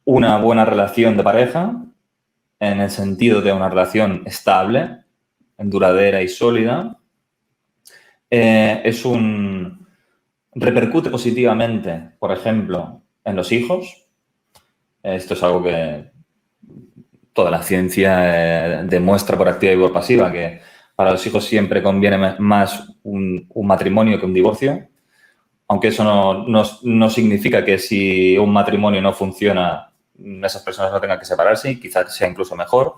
una buena relación de pareja, en el sentido de una relación estable, duradera y sólida, repercute positivamente, por ejemplo, en los hijos. Esto es algo que toda la ciencia demuestra por activa y por pasiva, que para los hijos siempre conviene más un matrimonio que un divorcio, aunque eso no significa que si un matrimonio no funciona, esas personas no tengan que separarse y quizás sea incluso mejor,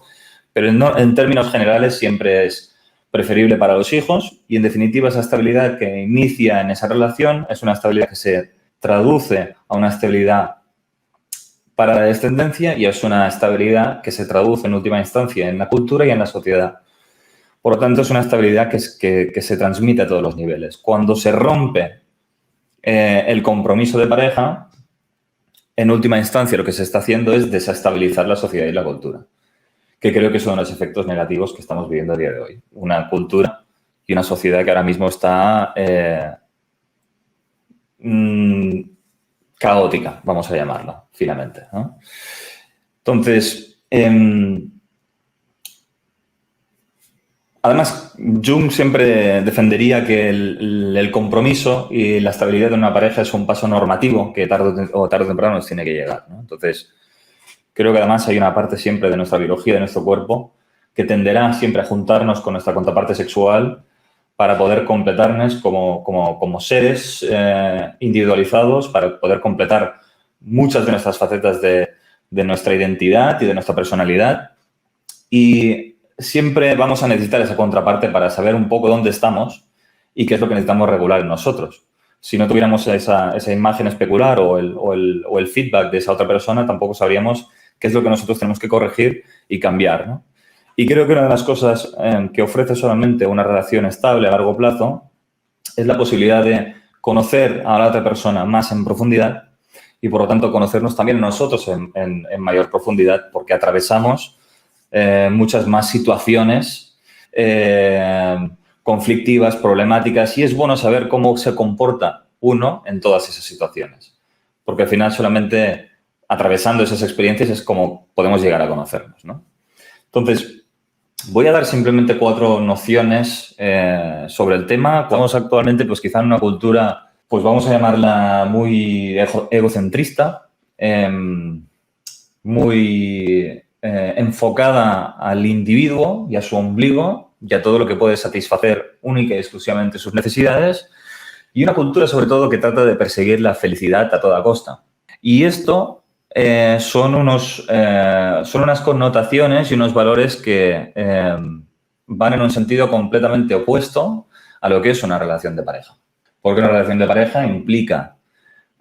pero en términos generales siempre es preferible para los hijos y, en definitiva, esa estabilidad que inicia en esa relación es una estabilidad que se traduce a una estabilidad para la descendencia y es una estabilidad que se traduce en última instancia en la cultura y en la sociedad. Por lo tanto, es una estabilidad que se transmite a todos los niveles. Cuando se rompe el compromiso de pareja, en última instancia lo que se está haciendo es desestabilizar la sociedad y la cultura, que creo que son los efectos negativos que estamos viviendo a día de hoy. Una cultura y una sociedad que ahora mismo está caótica, vamos a llamarla, finalmente, ¿no? Entonces, además, Jung siempre defendería que el compromiso y la estabilidad de una pareja es un paso normativo que tarde o temprano nos tiene que llegar, ¿no? Entonces, creo que además hay una parte siempre de nuestra biología, de nuestro cuerpo, que tenderá siempre a juntarnos con nuestra contraparte sexual para poder completarnos como seres individualizados, para poder completar muchas de nuestras facetas de nuestra identidad y de nuestra personalidad. Y siempre vamos a necesitar esa contraparte para saber un poco dónde estamos y qué es lo que necesitamos regular en nosotros. Si no tuviéramos esa imagen especular o el feedback de esa otra persona, tampoco sabríamos qué es lo que nosotros tenemos que corregir y cambiar, ¿no? Y creo que una de las cosas que ofrece solamente una relación estable a largo plazo es la posibilidad de conocer a la otra persona más en profundidad y, por lo tanto, conocernos también nosotros en mayor profundidad, porque atravesamos muchas más situaciones conflictivas, problemáticas, y es bueno saber cómo se comporta uno en todas esas situaciones, porque al final solamente atravesando esas experiencias es como podemos llegar a conocernos, ¿no? Entonces, voy a dar simplemente 4 nociones sobre el tema. Estamos actualmente, pues quizá en una cultura, pues vamos a llamarla muy egocentrista, muy enfocada al individuo y a su ombligo y a todo lo que puede satisfacer única y exclusivamente sus necesidades, y una cultura, sobre todo, que trata de perseguir la felicidad a toda costa. Y esto son unas connotaciones y unos valores que van en un sentido completamente opuesto a lo que es una relación de pareja. Porque una relación de pareja implica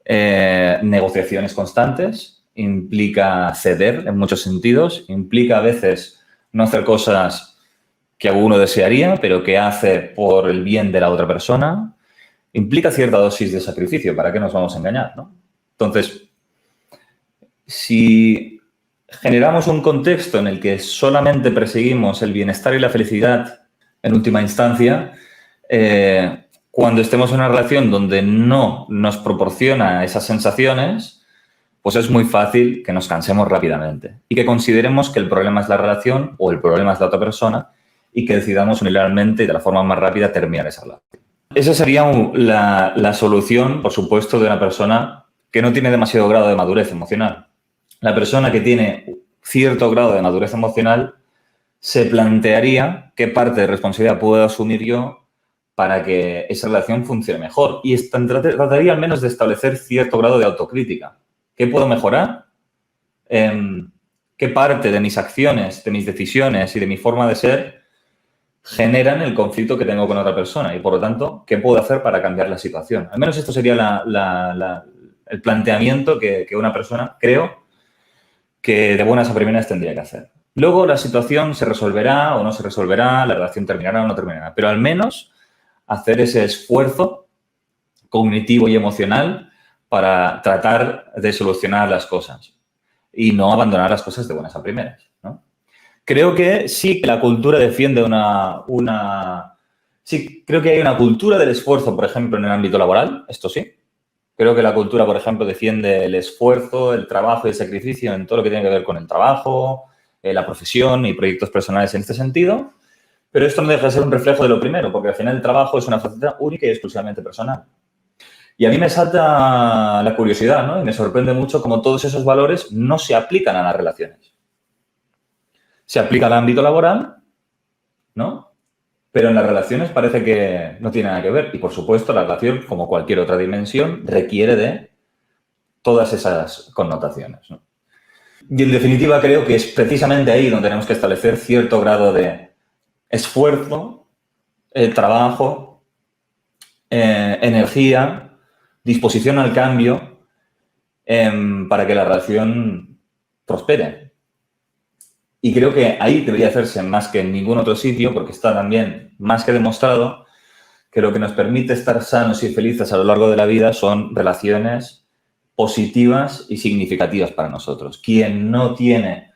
negociaciones constantes, implica ceder en muchos sentidos, implica a veces no hacer cosas que uno desearía, pero que hace por el bien de la otra persona, implica cierta dosis de sacrificio. ¿Para qué nos vamos a engañar, no? Entonces, si generamos un contexto en el que solamente perseguimos el bienestar y la felicidad en última instancia, cuando estemos en una relación donde no nos proporciona esas sensaciones, pues es muy fácil que nos cansemos rápidamente y que consideremos que el problema es la relación o el problema es la otra persona y que decidamos unilateralmente y de la forma más rápida terminar esa relación. Esa sería la solución, por supuesto, de una persona que no tiene demasiado grado de madurez emocional. La persona que tiene cierto grado de madurez emocional se plantearía qué parte de responsabilidad puedo asumir yo para que esa relación funcione mejor. Y trataría al menos de establecer cierto grado de autocrítica. ¿Qué puedo mejorar? ¿Qué parte de mis acciones, de mis decisiones y de mi forma de ser generan el conflicto que tengo con otra persona? Y, por lo tanto, ¿qué puedo hacer para cambiar la situación? Al menos esto sería el planteamiento que una persona, creo, que de buenas a primeras tendría que hacer. Luego la situación se resolverá o no se resolverá, la relación terminará o no terminará, pero al menos hacer ese esfuerzo cognitivo y emocional para tratar de solucionar las cosas y no abandonar las cosas de buenas a primeras, ¿no? Creo que sí que la cultura defiende sí, creo que hay una cultura del esfuerzo, por ejemplo, en el ámbito laboral, esto sí. Creo que la cultura, por ejemplo, defiende el esfuerzo, el trabajo y el sacrificio en todo lo que tiene que ver con el trabajo, la profesión y proyectos personales en este sentido. Pero esto no deja de ser un reflejo de lo primero, porque al final el trabajo es una faceta única y exclusivamente personal. Y a mí me salta la curiosidad, ¿no? Y me sorprende mucho cómo todos esos valores no se aplican a las relaciones. Se aplica al ámbito laboral, ¿no? Pero en las relaciones parece que no tiene nada que ver. Y, por supuesto, la relación, como cualquier otra dimensión, requiere de todas esas connotaciones, ¿no? Y, en definitiva, creo que es precisamente ahí donde tenemos que establecer cierto grado de esfuerzo, trabajo, energía, disposición al cambio para que la relación prospere. Y creo que ahí debería hacerse más que en ningún otro sitio, porque está también más que demostrado que lo que nos permite estar sanos y felices a lo largo de la vida son relaciones positivas y significativas para nosotros. Quien no tiene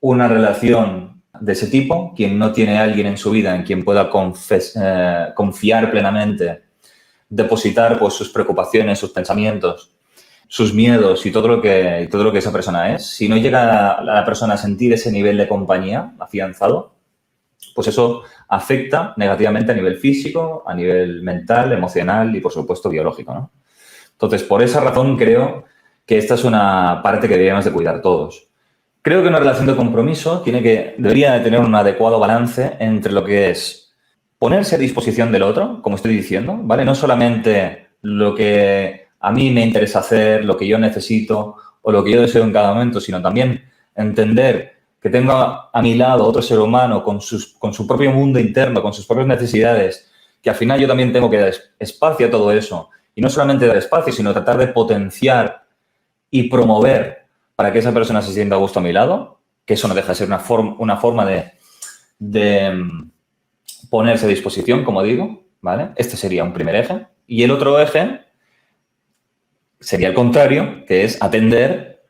una relación de ese tipo, quien no tiene a alguien en su vida en quien pueda confiar plenamente, depositar pues, sus preocupaciones, sus pensamientos, sus miedos y todo lo que esa persona es, si no llega a la persona a sentir ese nivel de compañía afianzado, pues eso afecta negativamente a nivel físico, a nivel mental, emocional y, por supuesto, biológico, ¿no? Entonces, por esa razón creo que esta es una parte que deberíamos de cuidar todos. Creo que una relación de compromiso debería de tener un adecuado balance entre lo que es ponerse a disposición del otro, como estoy diciendo, ¿vale? No solamente lo que a mí me interesa hacer, lo que yo necesito o lo que yo deseo en cada momento, sino también entender que tengo a mi lado otro ser humano con su propio mundo interno, con sus propias necesidades, que al final yo también tengo que dar espacio a todo eso. Y no solamente dar espacio, sino tratar de potenciar y promover para que esa persona se sienta a gusto a mi lado, que eso no deja de ser una forma de ponerse a disposición, como digo, ¿vale? Este sería un primer eje. Y el otro eje sería el contrario, que es atender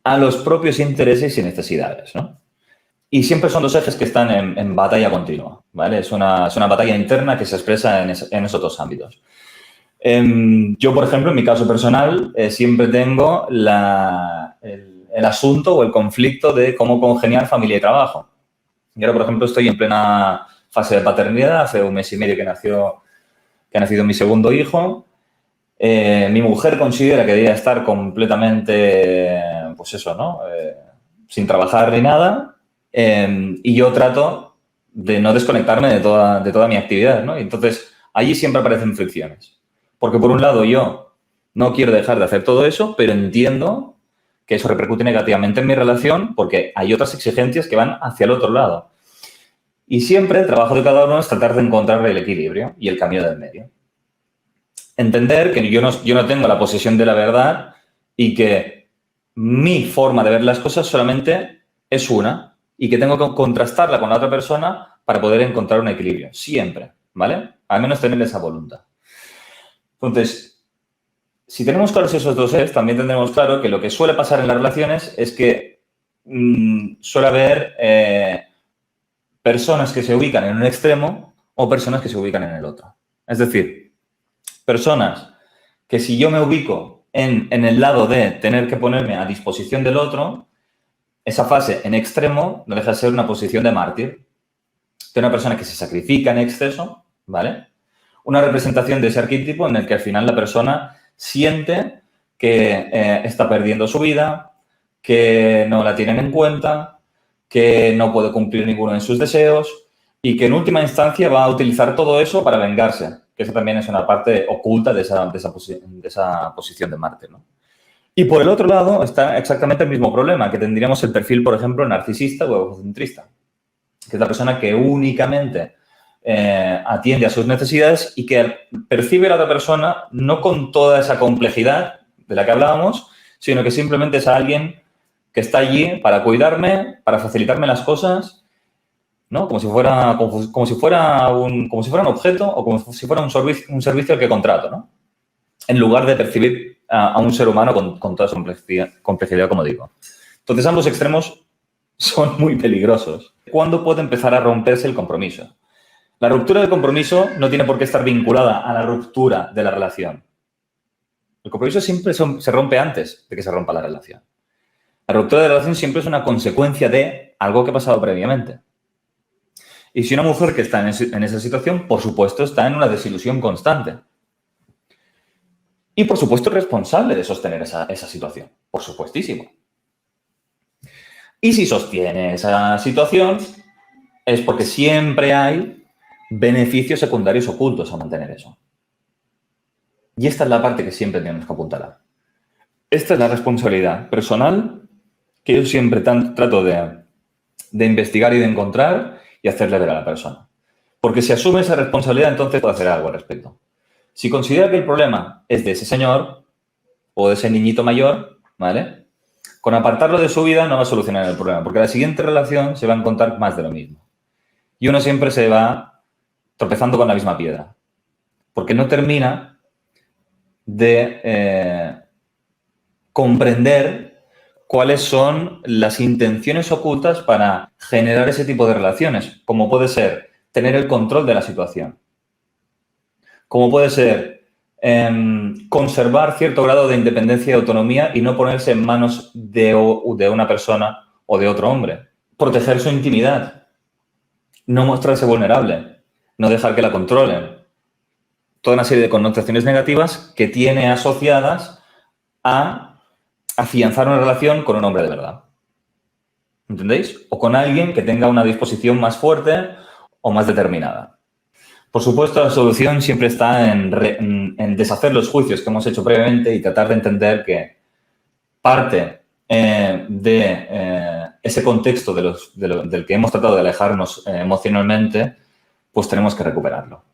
a los propios intereses y necesidades, ¿no? Y siempre son dos ejes que están en batalla continua, ¿vale? Es una batalla interna que se expresa en esos dos ámbitos. Yo, por ejemplo, en mi caso personal, siempre tengo el asunto o el conflicto de cómo congeniar familia y trabajo. Y ahora, por ejemplo, estoy en plena fase de paternidad, hace un mes y medio que ha nacido mi segundo hijo. Mi mujer considera que debería estar completamente, pues eso, ¿no? Sin trabajar ni nada. Y yo trato de no desconectarme de toda mi actividad, ¿no? Y entonces, allí siempre aparecen fricciones. Porque, por un lado, yo no quiero dejar de hacer todo eso, pero entiendo que eso repercute negativamente en mi relación porque hay otras exigencias que van hacia el otro lado. Y siempre el trabajo de cada uno es tratar de encontrar el equilibrio y el camino del medio. Entender que yo no tengo la posesión de la verdad y que mi forma de ver las cosas solamente es una y que tengo que contrastarla con la otra persona para poder encontrar un equilibrio. Siempre, ¿vale? Al menos tener esa voluntad. Entonces, si tenemos claros esos dos ejes, también tendremos claro que lo que suele pasar en las relaciones es que suele haber personas que se ubican en un extremo o personas que se ubican en el otro. Es decir, personas que si yo me ubico en el lado de tener que ponerme a disposición del otro, esa fase en extremo no deja de ser una posición de mártir. De una persona que se sacrifica en exceso, ¿vale? Una representación de ese arquetipo en el que al final la persona siente que está perdiendo su vida, que no la tienen en cuenta, que no puede cumplir ninguno de sus deseos y que en última instancia va a utilizar todo eso para vengarse, que eso también es una parte oculta de esa posición de mártir, ¿no? Y por el otro lado está exactamente el mismo problema, que tendríamos el perfil, por ejemplo, narcisista o egocentrista, que es la persona que únicamente atiende a sus necesidades y que percibe a la otra persona no con toda esa complejidad de la que hablábamos, sino que simplemente es alguien que está allí para cuidarme, para facilitarme las cosas, ¿no? Como si fuera un objeto o como si fuera un servicio al que contrato, ¿no? En lugar de percibir a un ser humano con toda su complejidad, como digo. Entonces, ambos extremos son muy peligrosos. ¿Cuándo puede empezar a romperse el compromiso? La ruptura del compromiso no tiene por qué estar vinculada a la ruptura de la relación. El compromiso siempre se rompe antes de que se rompa la relación. La ruptura de la relación siempre es una consecuencia de algo que ha pasado previamente. Y si una mujer que está en esa situación, por supuesto, está en una desilusión constante. Y, por supuesto, es responsable de sostener esa situación. Por supuestísimo. Y si sostiene esa situación, es porque siempre hay beneficios secundarios ocultos a mantener eso. Y esta es la parte que siempre tenemos que apuntalar. Esta es la responsabilidad personal que yo siempre trato de investigar y de encontrar y hacerle ver a la persona. Porque si asume esa responsabilidad, entonces puede hacer algo al respecto. Si considera que el problema es de ese señor o de ese niñito mayor, ¿vale? Con apartarlo de su vida no va a solucionar el problema, porque la siguiente relación se va a encontrar más de lo mismo. Y uno siempre se va tropezando con la misma piedra, porque no termina de comprender cuáles son las intenciones ocultas para generar ese tipo de relaciones, como puede ser tener el control de la situación, como puede ser conservar cierto grado de independencia y autonomía y no ponerse en manos de una persona o de otro hombre, proteger su intimidad, no mostrarse vulnerable, no dejar que la controlen. Toda una serie de connotaciones negativas que tiene asociadas a afianzar una relación con un hombre de verdad. ¿Entendéis? O con alguien que tenga una disposición más fuerte o más determinada. Por supuesto, la solución siempre está en deshacer los juicios que hemos hecho previamente y tratar de entender que parte de ese contexto del que hemos tratado de alejarnos emocionalmente, pues tenemos que recuperarlo.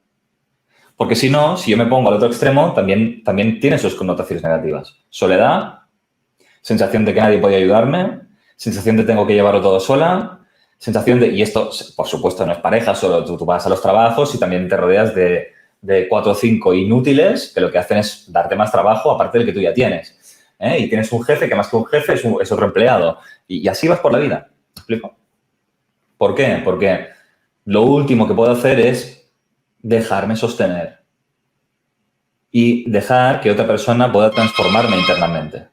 Porque si no, si yo me pongo al otro extremo, también tiene sus connotaciones negativas. Soledad, sensación de que nadie puede ayudarme, sensación de tengo que llevarlo todo sola, sensación de... Y esto, por supuesto, no es pareja, solo tú vas a los trabajos y también te rodeas de 4 o 5 inútiles que lo que hacen es darte más trabajo aparte del que tú ya tienes. Y tienes un jefe que más que un jefe es otro empleado. Y así vas por la vida. ¿Me explico? ¿Por qué? Porque lo último que puedo hacer es dejarme sostener y dejar que otra persona pueda transformarme internamente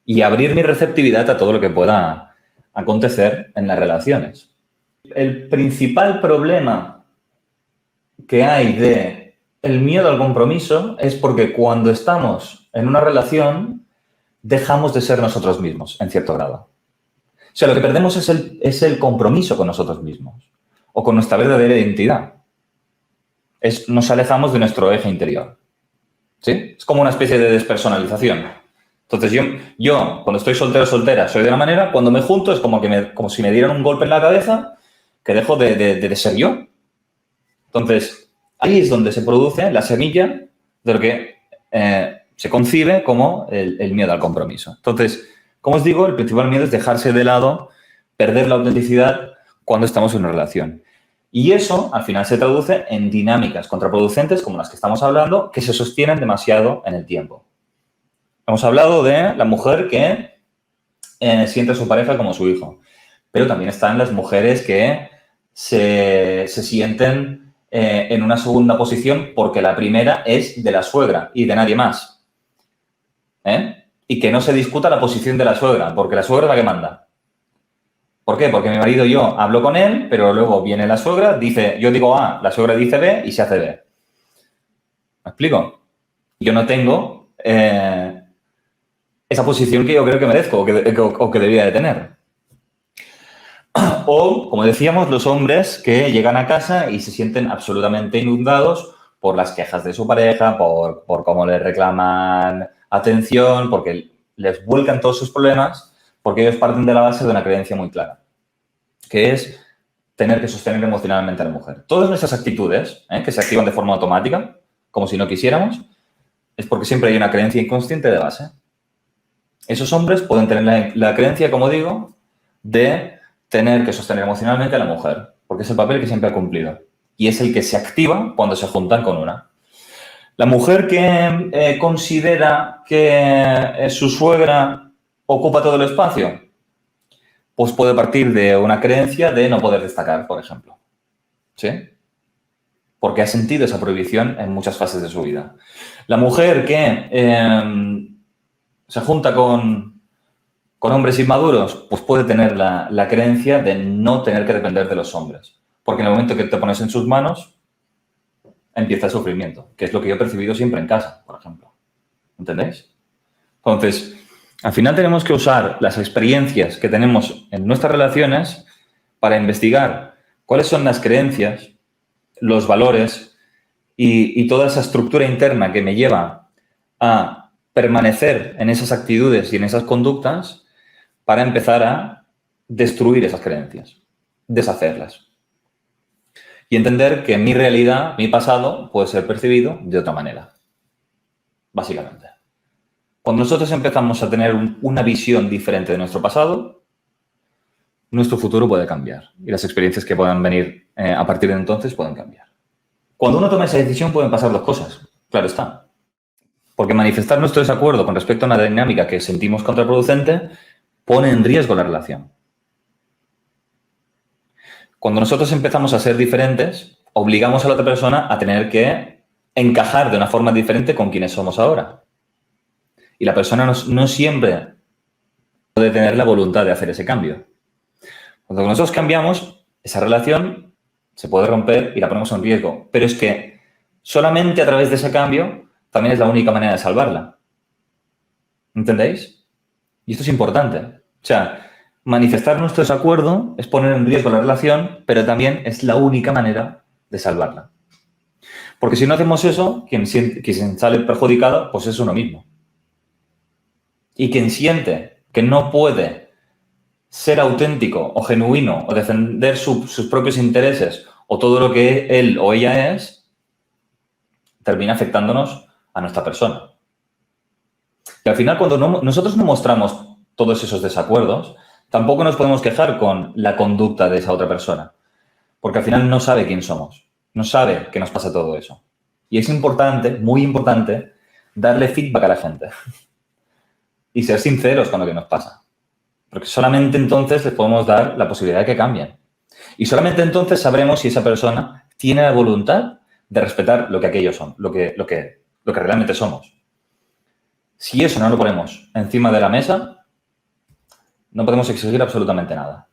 y abrir mi receptividad a todo lo que pueda acontecer en las relaciones. El principal problema que hay de el miedo al compromiso es porque cuando estamos en una relación dejamos de ser nosotros mismos, en cierto grado. O sea, lo que perdemos es el compromiso con nosotros mismos o con nuestra verdadera identidad. Nos alejamos de nuestro eje interior. ¿Sí? Es como una especie de despersonalización. Entonces, yo cuando estoy soltero o soltera, soy de una manera. Cuando me junto, es como si me dieran un golpe en la cabeza que dejo de ser yo. Entonces, ahí es donde se produce la semilla de lo que se concibe como el miedo al compromiso. Entonces, como os digo, el principal miedo es dejarse de lado, perder la autenticidad cuando estamos en una relación. Y eso, al final, se traduce en dinámicas contraproducentes, como las que estamos hablando, que se sostienen demasiado en el tiempo. Hemos hablado de la mujer que siente a su pareja como su hijo, pero también están las mujeres que se sienten en una segunda posición porque la primera es de la suegra y de nadie más. Y que no se discuta la posición de la suegra, porque la suegra es la que manda. ¿Por qué? Porque mi marido y yo hablo con él, pero luego viene la suegra, yo digo A, la suegra dice B y se hace B. ¿Me explico? Yo no tengo esa posición que yo creo que merezco o que debía de tener. O, como decíamos, los hombres que llegan a casa y se sienten absolutamente inundados por las quejas de su pareja, por cómo le reclaman atención, porque les vuelcan todos sus problemas, porque ellos parten de la base de una creencia muy clara, que es tener que sostener emocionalmente a la mujer. Todas nuestras actitudes, que se activan de forma automática, como si no quisiéramos, es porque siempre hay una creencia inconsciente de base. Esos hombres pueden tener la creencia, como digo, de tener que sostener emocionalmente a la mujer, porque es el papel que siempre ha cumplido. Y es el que se activa cuando se juntan con una. La mujer que considera que su suegra ocupa todo el espacio, pues puede partir de una creencia de no poder destacar, por ejemplo. ¿Sí? porque ha sentido esa prohibición en muchas fases de su vida. La mujer que se junta con hombres inmaduros, pues puede tener la creencia de no tener que depender de los hombres. Porque en el momento que te pones en sus manos, empieza el sufrimiento, que es lo que yo he percibido siempre en casa, por ejemplo. ¿Entendéis? Entonces, al final tenemos que usar las experiencias que tenemos en nuestras relaciones para investigar cuáles son las creencias, los valores y toda esa estructura interna que me lleva a permanecer en esas actitudes y en esas conductas para empezar a destruir esas creencias, deshacerlas. Y entender que mi realidad, mi pasado, puede ser percibido de otra manera, básicamente. Cuando nosotros empezamos a tener una visión diferente de nuestro pasado, nuestro futuro puede cambiar y las experiencias que puedan venir a partir de entonces pueden cambiar. Cuando uno toma esa decisión pueden pasar dos cosas, claro está. Porque manifestar nuestro desacuerdo con respecto a una dinámica que sentimos contraproducente pone en riesgo la relación. Cuando nosotros empezamos a ser diferentes, obligamos a la otra persona a tener que encajar de una forma diferente con quienes somos ahora. Y la persona no siempre puede tener la voluntad de hacer ese cambio. Cuando nosotros cambiamos, esa relación se puede romper y la ponemos en riesgo. Pero es que solamente a través de ese cambio también es la única manera de salvarla. ¿Entendéis? Y esto es importante. O sea, manifestar nuestro desacuerdo es poner en riesgo la relación, pero también es la única manera de salvarla. Porque si no hacemos eso, quien sale perjudicado, pues es uno mismo. Y quien siente que no puede ser auténtico o genuino o defender sus propios intereses o todo lo que él o ella es, termina afectándonos a nuestra persona. Y al final, cuando nosotros no mostramos todos esos desacuerdos, tampoco nos podemos quejar con la conducta de esa otra persona, porque al final no sabe quién somos, no sabe que nos pasa todo eso. Y es importante, muy importante, darle feedback a la gente y ser sinceros con lo que nos pasa. Porque solamente entonces les podemos dar la posibilidad de que cambien. Y solamente entonces sabremos si esa persona tiene la voluntad de respetar lo que aquellos son, lo que realmente somos. Si eso no lo ponemos encima de la mesa, no podemos exigir absolutamente nada.